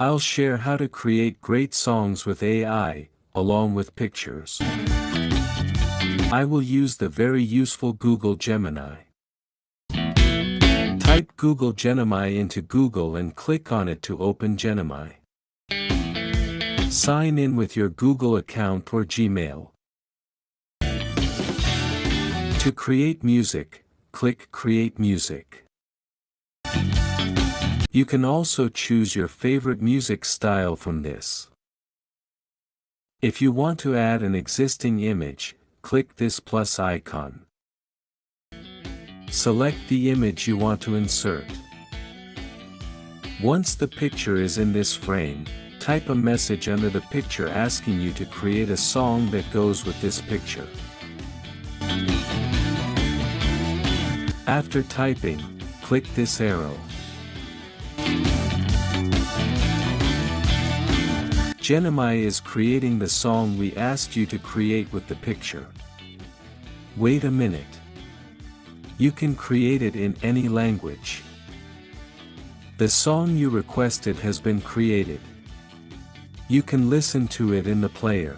I'll share how to create great songs with AI, along with pictures. I will use the very useful Google Gemini. Type Google Gemini into Google and click on it to open Gemini. Sign in with your Google account or Gmail. To create music, click Create Music. You can also choose your favorite music style from this. If you want to add an existing image, click this plus icon. Select the image you want to insert. Once the picture is in this frame, type a message under the picture asking you to create a song that goes with this picture. After typing, click this arrow. Gemini is creating the song we asked you to create with the picture. Wait a minute. You can create it in any language. The song you requested has been created. You can listen to it in the player.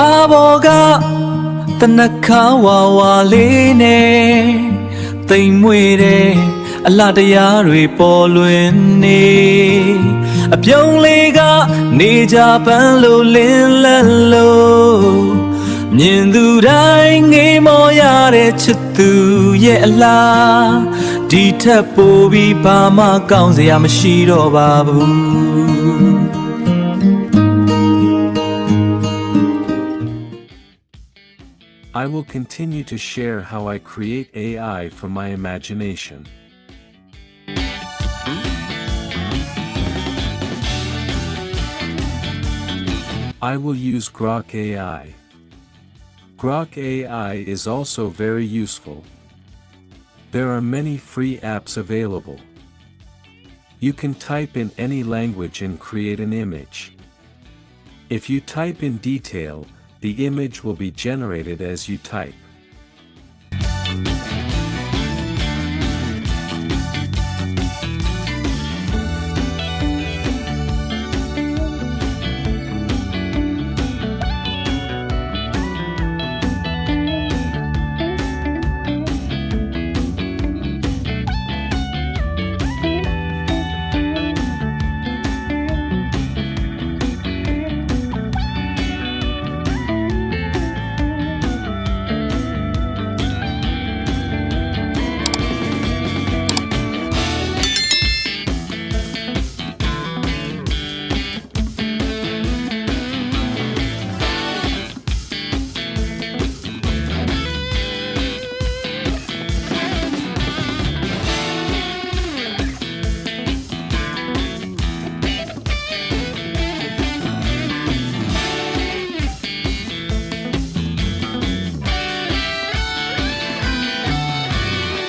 Baboga Tanakawa Line Taimwede Alataya Repolwene Apyonlega Neja Panlo Lilalo Nindurai Moyare Chitu Yela Dita Pobi Pama Kaunzi Amashiro Babu. I will continue to share how I create AI from my imagination. I will use Grok AI. Grok AI is also very useful. There are many free apps available. You can type in any language and create an image. If you type in detail, the image will be generated as you type.